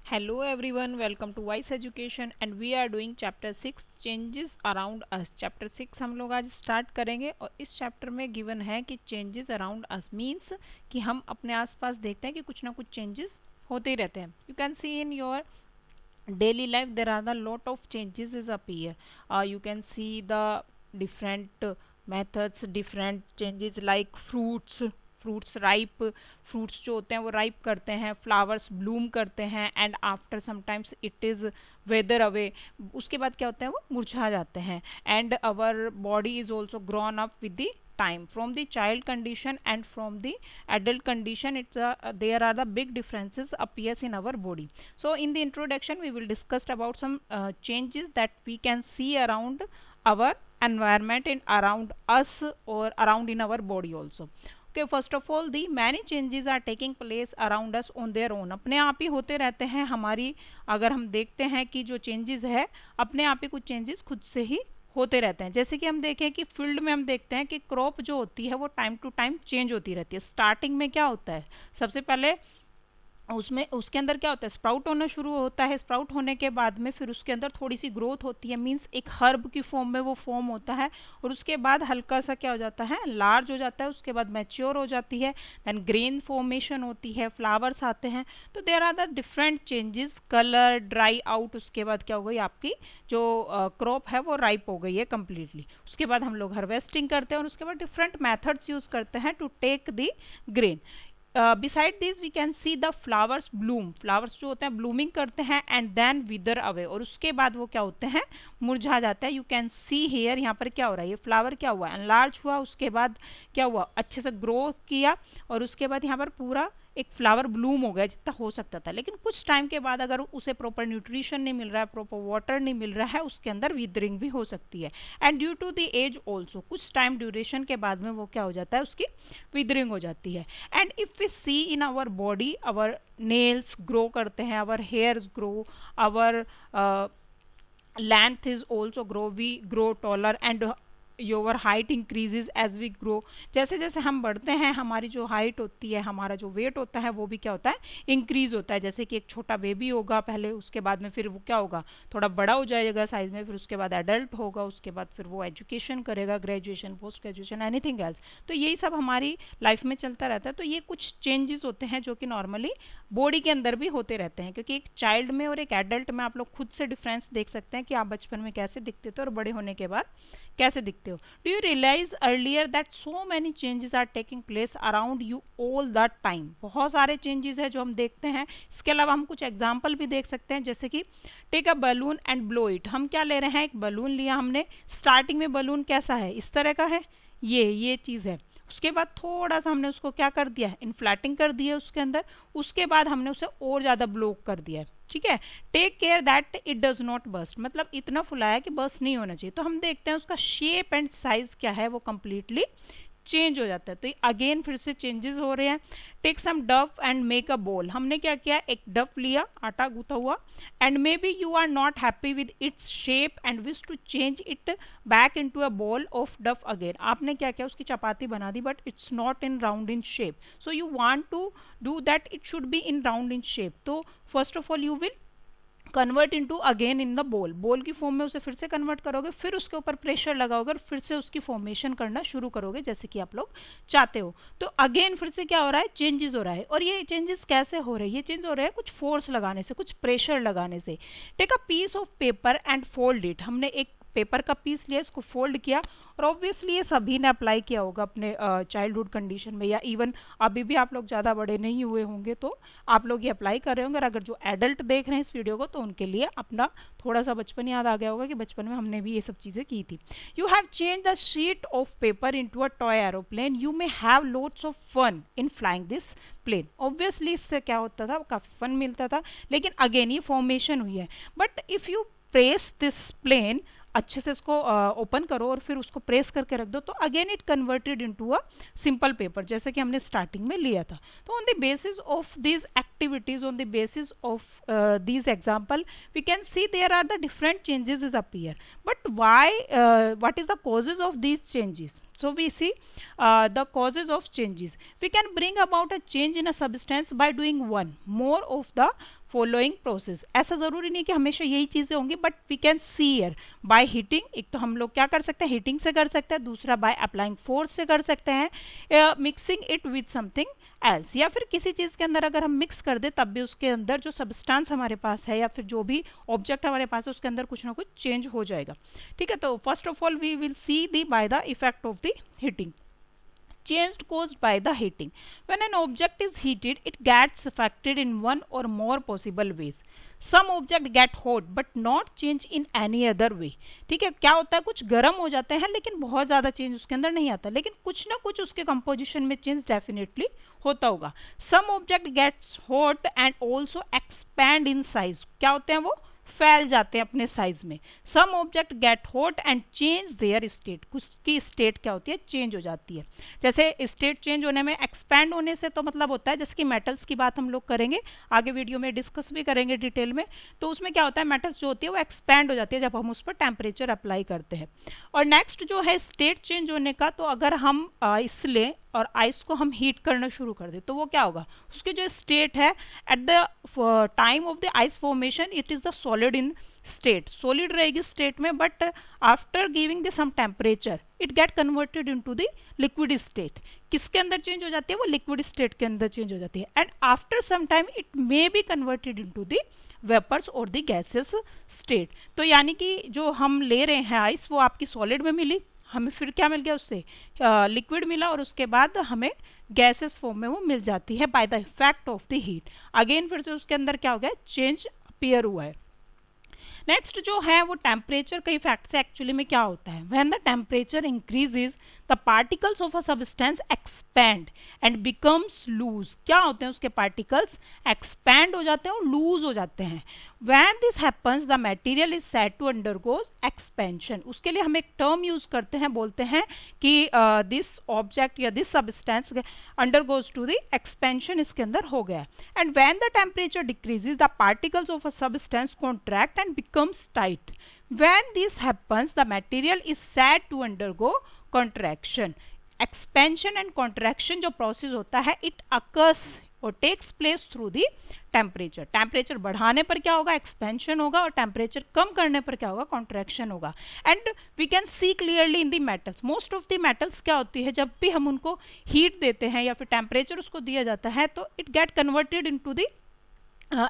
Hello everyone, welcome to Wise Education and we are doing chapter 6 changes around us. chapter 6 हम लोग आज start करेंगे और इस चैप्टर में गिवन है कि changes around us means कि हम अपने आसपास देखते हैं कि कुछ ना कुछ changes होते ही रहते हैं. You can see in your daily life there are a lot of changes is appear. You can see the different methods, different changes like fruits ripe, fruits जो होते हैं वो राइप करते हैं, फ्लावर्स ब्लूम करते हैं and after sometimes it is weather away, उसके बाद क्या होता है वो मुरझा जाते हैं. And our body is also grown up with the time from the child condition and from the adult condition. There are the big differences appears in our body. So in the introduction we will discuss about some changes that we can see around our environment and around us or around in our body also. Okay, first of all the many changes are taking place around us on their own. अपने आप ही होते रहते हैं हमारी, अगर हम देखते हैं कि जो चेंजेस है अपने आप ही कुछ चेंजेस खुद से ही होते रहते हैं. जैसे कि हम देखें कि फील्ड में हम देखते हैं कि क्रॉप जो होती है वो टाइम टू टाइम चेंज होती रहती है. स्टार्टिंग में क्या होता है, सबसे पहले उसमें उसके अंदर क्या होता है, स्प्राउट होना शुरू होता है. स्प्राउट होने के बाद में फिर उसके अंदर थोड़ी सी ग्रोथ होती है, मींस एक हर्ब की फॉर्म में वो फॉर्म होता है और उसके बाद हल्का सा क्या हो जाता है, लार्ज हो जाता है. उसके बाद मैच्योर हो जाती है, देन ग्रेन फॉर्मेशन होती है, फ्लावर्स आते हैं. तो there are the different changes, colour dry out, उसके बाद क्या हो गई आपकी जो क्रॉप है वो राइप हो गई है कम्प्लीटली. उसके बाद हम लोग हार्वेस्टिंग करते हैं और उसके बाद डिफरेंट मैथड्स यूज करते हैं to take the grain. Besides this we can see the flowers bloom, flowers जो होते हैं ब्लूमिंग करते हैं एंड देन विदर अवे, और उसके बाद वो क्या होते हैं, मुरझा जाता है. यू कैन सी हेयर, यहाँ पर क्या हो रहा है, ये फ्लावर क्या हुआ, एनलार्ज हुआ, उसके बाद क्या हुआ, अच्छे से ग्रो किया और उसके बाद यहाँ पर पूरा एक फ्लावर ब्लूम हो गया जितना हो सकता था. लेकिन कुछ टाइम के बाद अगर उसे प्रॉपर न्यूट्रिशन नहीं मिल रहा है, प्रॉपर वाटर नहीं मिल रहा है, उसके अंदर विदरिंग भी हो सकती है. And due to the age also, कुछ टाइम ड्यूरेशन के बाद में वो क्या हो जाता है, उसकी विदरिंग हो जाती है. And if we see in our body, our nails grow करते हैं, our hairs grow, our length is also grow, we grow taller and your height increases as we grow. जैसे जैसे हम बढ़ते हैं हमारी जो हाइट होती है, हमारा जो वेट होता है वो भी क्या होता है, इंक्रीज होता है. जैसे कि एक छोटा बेबी होगा पहले, उसके बाद में फिर वो क्या होगा, थोड़ा बड़ा हो जाएगा साइज में, फिर उसके बाद एडल्ट होगा, उसके बाद फिर वो एजुकेशन करेगा, graduation, post graduation, anything else. तो यही सब हमारी लाइफ में चलता रहता है. तो ये कुछ चेंजेस होते हैं जो कि नॉर्मली बॉडी के अंदर भी होते रहते हैं, क्योंकि एक चाइल्ड में और एक एडल्ट में आप लोग खुद से डिफरेंस देख सकते हैं कि आप बचपन में कैसे दिखते थे और बड़े होने के बाद कैसे दिखते हो. Do you realize earlier that so many changes are taking place around you all the time. बहुत सारे चेंजेस है जो हम देखते हैं. इसके अलावा हम कुछ एग्जाम्पल भी देख सकते हैं, जैसे कि take a balloon and blow it. हम क्या ले रहे हैं, एक बलून लिया हमने, स्टार्टिंग में बलून कैसा है, इस तरह का है, ये चीज है. उसके बाद थोड़ा सा हमने उसको क्या कर दिया, इन्फ्लैटिंग कर दिया उसके अंदर, उसके बाद हमने उसे और ज्यादा ब्लो कर दिया है. ठीक है, take care that it does not burst, मतलब इतना फुलाया कि बस्ट नहीं होना चाहिए. तो हम देखते हैं उसका शेप एंड साइज क्या है, वो कंप्लीटली चेंज हो जाता है. तो अगेन फिर से चेंजेस हो रहे हैं. टेक सम डफ एंड मेक अ बॉल. हमने क्या किया, एक डफ लिया, आटा गूथा हुआ, and maybe you are not happy with its shape and wish to change it back into a ball of dough again. आपने क्या किया, उसकी चपाती बना दी, but it's not in round in shape. So you want to do that it should be in round in shape. तो first of all you will convert into again in the ball की form में उसे फिर से convert करोगे, फिर उसके ऊपर प्रेशर लगाओगे और फिर से उसकी फॉर्मेशन करना शुरू करोगे जैसे कि आप लोग चाहते हो. तो अगेन फिर से क्या हो रहा है, चेंजेस हो रहा है. और ये चेंजेस कैसे हो रहे हैं, ये चेंज हो रहे हैं कुछ फोर्स लगाने से, कुछ प्रेशर लगाने से. Take a piece of paper and fold it. हमने एक पेपर का पीस लिया, इसको फोल्ड किया, और ऑब्वियसली ये सभी ने अप्लाई किया होगा अपने चाइल्डहुड कंडीशन में, या इवन अभी भी आप लोग ज़्यादा बड़े नहीं हुए होंगे तो आप लोग ये अप्लाई कर रहे होंगे. और अगर जो एडल्ट देख रहे हैं इस वीडियो को तो उनके लिए अपना थोड़ा सा बचपन याद आ गया होगा कि बचपन में हमने भी ये सब चीज़ें की थी. You have change the sheet of paper into a toy aeroplane. You may have loads of fun in flying this plane. Obviously इससे क्या होता था, काफ़ी फन मिलता था. लेकिन अगेन ये फॉर्मेशन हुई है. But if you press this plane, अच्छे से इसको ओपन करो और फिर उसको प्रेस करके रख दो, तो again it converted into a simple paper जैसे कि हमने स्टार्टिंग में लिया था. तो on the basis of these activities, on the basis of these example, we can see there are the different changes is appear. But why, what is the causes of these changes? So we see the causes of changes. We can bring about a change in a substance by doing one more of the following process. ऐसा जरूरी नहीं कि हमेशा यही चीजें होंगी, but we can see here by heating. एक तो हम लोग क्या कर सकते हैं, हीटिंग से कर सकते हैं, दूसरा बाय अप्लाइंग फोर्स से कर सकते हैं, mixing it with something else, या फिर किसी चीज के अंदर अगर हम मिक्स कर दे तब भी उसके अंदर जो सब्सटेंस हमारे पास है या फिर जो भी ऑब्जेक्ट हमारे पास है उसके अंदर कुछ ना कुछ चेंज हो जाएगा। ठीक है, तो first of all we will see the by the effect of the heating. Change caused by the heating. When an object is heated, it gets affected in one or more possible ways. Some object get hot but not change in any other way. ठीक है, क्या होता है, कुछ गर्म हो जाते हैं लेकिन बहुत ज्यादा चेंज उसके अंदर नहीं आता, लेकिन कुछ ना कुछ उसके कंपोजिशन में चेंज डेफिनेटली होता होगा। Some object gets hot and also expand in size. क्या होते हैं वो, फैल जाते हैं अपने साइज में। Some object get hot and change their state, कुछ की स्टेट क्या होती है, चेंज हो जाती है। जैसे स्टेट चेंज होने में, एक्सपैंड होने से तो मतलब होता है, जैसे कि मेटल्स की बात हम लोग करेंगे आगे वीडियो में, डिस्कस भी करेंगे डिटेल में, तो उसमें क्या होता है, मेटल्स जो होती है वो एक्सपैंड हो जाती है जब हम उस पर टेम्परेचर अप्लाई करते हैं। और नेक्स्ट जो है स्टेट चेंज होने का, तो अगर हम आइस लें और आइस को हम हीट करना शुरू कर दे तो वो क्या होगा, उसकी जो स्टेट है at the time of the ice formation it is the solid in state, solid रहेगी स्टेट में, but after giving the some temperature it get converted into the liquid state. किसके अंदर चेंज हो जाती है, वो लिक्विड स्टेट के अंदर चेंज हो जाती है। And after some time it may be converted into the vapours और द गैसेस स्टेट। तो यानी कि जो हम ले रहे हैं आइस वो आपकी सॉलिड में मिली, हमें फिर क्या मिल गया, उससे लिक्विड मिला, और उसके बाद हमें गैसेस फॉर्म में वो मिल जाती है bye the effect of the heat. Again फिर से उसके अंदर क्या हो गया, चेंज अपीयर हुआ है। नेक्स्ट जो है वो टेम्परेचर के इफेक्ट से एक्चुअली में क्या होता है, when the temperature increases the particles of a substance expand and becomes loose. क्या होते हैं उसके पार्टिकल्स, एक्सपैंड हो जाते हैं और लूज हो जाते हैं। When this happens, the material is said to undergo expansion. उसके लिए हम एक टर्म यूज करते हैं, बोलते हैं कि दिस ऑब्जेक्ट या this substance undergoes to the expansion, इसके अंदर हो गया। And when the temperature decreases, the particles of a substance contract and becomes tight. When this happens, the material is said to undergo contraction. Expansion and contraction जो process होता है, it occurs और takes place through the temperature. Temperature बढ़ाने पर क्या होगा, expansion होगा, और टेम्परेचर कम करने पर क्या होगा, कॉन्ट्रैक्शन होगा। And we can see clearly in the metals, most of the metals क्या होती है, जब भी हम उनको हीट देते हैं या फिर टेम्परेचर उसको दिया जाता है तो it get converted into the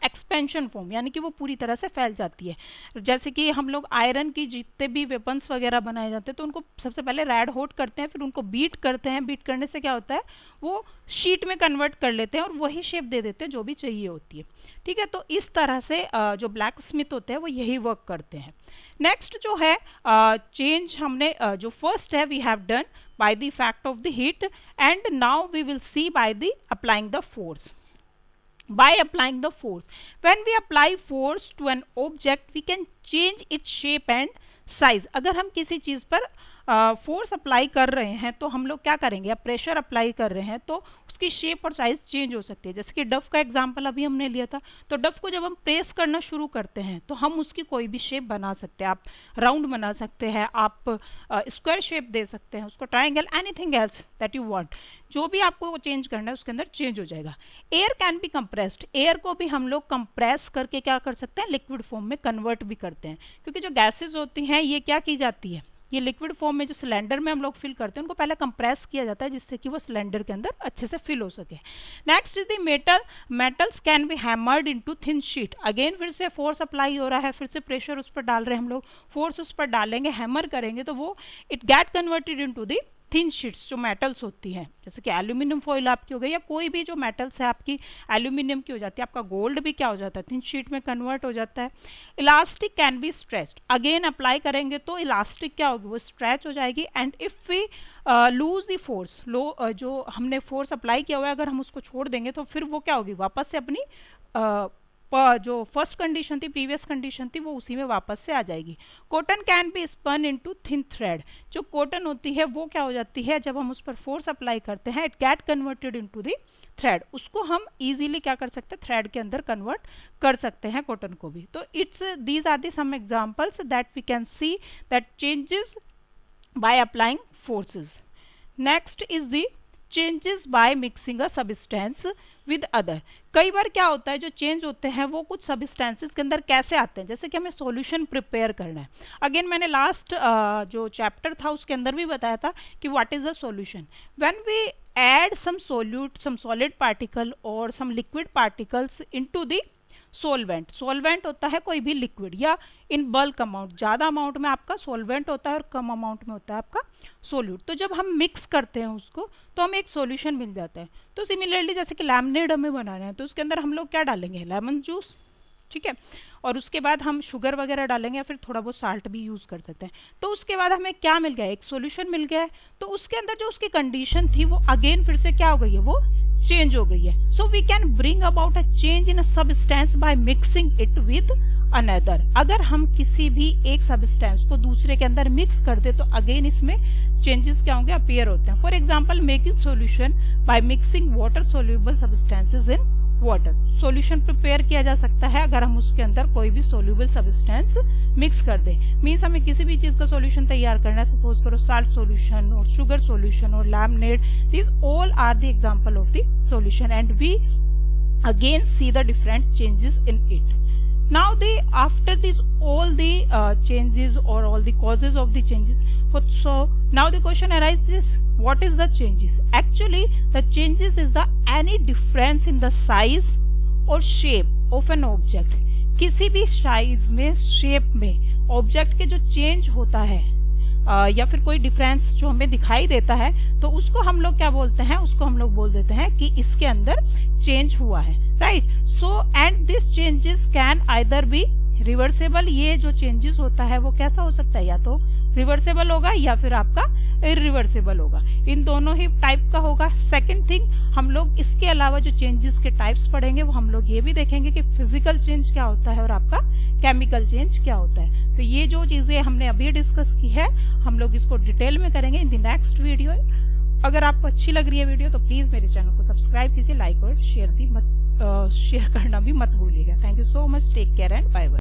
expansion form, यानी कि वो पूरी तरह से फैल जाती है। जैसे कि हम लोग आयरन की जितने भी वेपन्स वगैरह बनाए जाते हैं तो उनको सबसे पहले रेड हॉट करते हैं, फिर उनको बीट करते हैं, बीट करने से क्या होता है, वो शीट में कन्वर्ट कर लेते हैं और वही शेप दे देते हैं जो भी चाहिए होती है। ठीक है, तो इस तरह से जो ब्लैक स्मिथ होते हैं वो यही वर्क करते हैं। नेक्स्ट जो है चेंज हमने जो फर्स्ट है we have done by the effect of the heat, and now we will see by the applying the force. By applying the force, when we apply force to an object we can change its shape and size. अगर हम किसी चीज पर force apply कर रहे हैं तो हम लोग क्या करेंगे, या प्रेशर अप्लाई कर रहे हैं तो उसकी शेप और साइज चेंज हो सकती है। जैसे कि डफ का एग्जांपल अभी हमने लिया था, तो डफ को जब हम प्रेस करना शुरू करते हैं तो हम उसकी कोई भी शेप बना सकते हैं। आप राउंड बना सकते हैं, आप स्क्वायर शेप दे सकते हैं उसको, triangle, anything else that you want, जो भी आपको चेंज करना है उसके अंदर चेंज हो जाएगा। Air can be compressed, air को भी हम लोग कंप्रेस करके क्या कर सकते हैं, लिक्विड फॉर्म में कन्वर्ट भी करते हैं, क्योंकि जो गैसेज होती हैं ये क्या की जाती है, ये लिक्विड फॉर्म में जो सिलेंडर में हम लोग फिल करते हैं उनको पहले कंप्रेस किया जाता है जिससे कि वो सिलेंडर के अंदर अच्छे से फिल हो सके। Next is the metal, metals can be hammered into thin sheet. Again फिर से फोर्स अप्लाई हो रहा है, फिर से प्रेशर उस पर डाल रहे हैं हम लोग, फोर्स उस पर डालेंगे, हैमर करेंगे तो वो it get converted into the thin sheets जो मेटल्स होती हैं, जैसे कि एल्यूमिनियम फॉइल आपकी हो गई, या कोई भी जो मेटल्स है आपकी एल्यूमिनियम की हो जाती है, आपका गोल्ड भी क्या हो जाता है, थिन शीट में कन्वर्ट हो जाता है। Elastic can be stretched, again apply करेंगे तो इलास्टिक क्या होगी, वो स्ट्रेच हो जाएगी। And if we lose the force, जो हमने फोर्स अप्लाई किया हुआ है अगर हम उसको छोड़ देंगे तो फिर वो क्या होगी, वापस से अपनी जो फर्स्ट कंडीशन थी, प्रीवियस कंडीशन थी, वो उसी में वापस से आ जाएगी। Cotton can be spun into thin thread, जो कॉटन होती है वो क्या हो जाती है, जब हम उस पर फोर्स अप्लाई करते हैं it get converted into the thread, उसको हम इजीली क्या कर सकते हैं, थ्रेड के अंदर कन्वर्ट कर सकते हैं कॉटन को भी। तो it's these are the some examples that we can see that changes by applying forces. Next is the changes by mixing a substance with other. कई बार क्या होता है, जो चेंज होते हैं वो कुछ सब्सटेंसेस के अंदर कैसे आते हैं, जैसे कि हमें सॉल्यूशन प्रिपेयर करना है। अगेन मैंने लास्ट जो चैप्टर था उसके अंदर भी बताया था कि what is the solution. When we add some solid particle और some liquid particles into the solvent. Solvent होता है कोई भी लिक्विड या इन बल्क अमाउंट, ज़्यादा अमाउंट में आपका सोलवेंट होता है और कम अमाउंट में होता है आपका सोल्यूट। तो जब हम मिक्स करते हैं उसको तो हमें एक सॉल्यूशन मिल जाता है। तो सिमिलरली जैसे कि लेमनेड हमें बनाना है तो उसके अंदर हम लोग क्या डालेंगे, लेमन जूस, ठीक है, और उसके बाद हम शुगर वगैरह डालेंगे या फिर थोड़ा बहुत साल्ट भी यूज़ कर सकते हैं। तो उसके बाद हमें क्या मिल गया, एक सॉल्यूशन मिल गया है। तो उसके अंदर जो उसकी कंडीशन थी वो अगेन फिर से क्या हो गई है, वो चेंज हो गई है। So we can bring about a change in a substance by mixing it with another. अगर हम किसी भी एक सबस्टेंस को दूसरे के अंदर मिक्स कर दे तो अगेन इसमें चेंजेस क्या होंगे, अपीयर होते हैं। For example making solution by mixing water soluble substances in water. Solution prepare किया जा सकता है अगर हम उसके अंदर कोई भी सोल्यूबल सब्सटेंस मिक्स कर दें। मीन्स हमें किसी भी चीज का सॉल्यूशन तैयार करना है, सपोज करो साल्ट सॉल्यूशन और शुगर सॉल्यूशन और lemonade, this all are the example of the solution and we again see the different changes in it. Now after this all the changes or all the causes of the changes, so now the question arises, what is the changes? Actually the changes is the any difference in the size or shape of an object. किसी भी size में, shape में object के जो change होता है या फिर कोई डिफरेंस जो हमें दिखाई देता है तो उसको हम लोग क्या बोलते हैं, उसको हम लोग बोल देते हैं कि इसके अंदर चेंज हुआ है, right. So and this changes can either be reversible. ये जो चेंजेस होता है वो कैसा हो सकता है, या तो रिवर्सेबल होगा या फिर आपका इरिवर्सेबल होगा, इन दोनों ही टाइप का होगा। सेकंड थिंग, हम लोग इसके अलावा जो चेंजेस के टाइप्स पढ़ेंगे वो हम लोग ये भी देखेंगे कि फिजिकल चेंज क्या होता है और आपका केमिकल चेंज क्या होता है। तो ये जो चीजें हमने अभी डिस्कस की है हम लोग इसको डिटेल में करेंगे इन द नेक्स्ट वीडियो। अगर आपको अच्छी लग रही है वीडियो तो प्लीज मेरे चैनल को सब्सक्राइब कीजिए, लाइक और शेयर करना भी मत भूलिएगा। Thank you so much, take care and bye bye.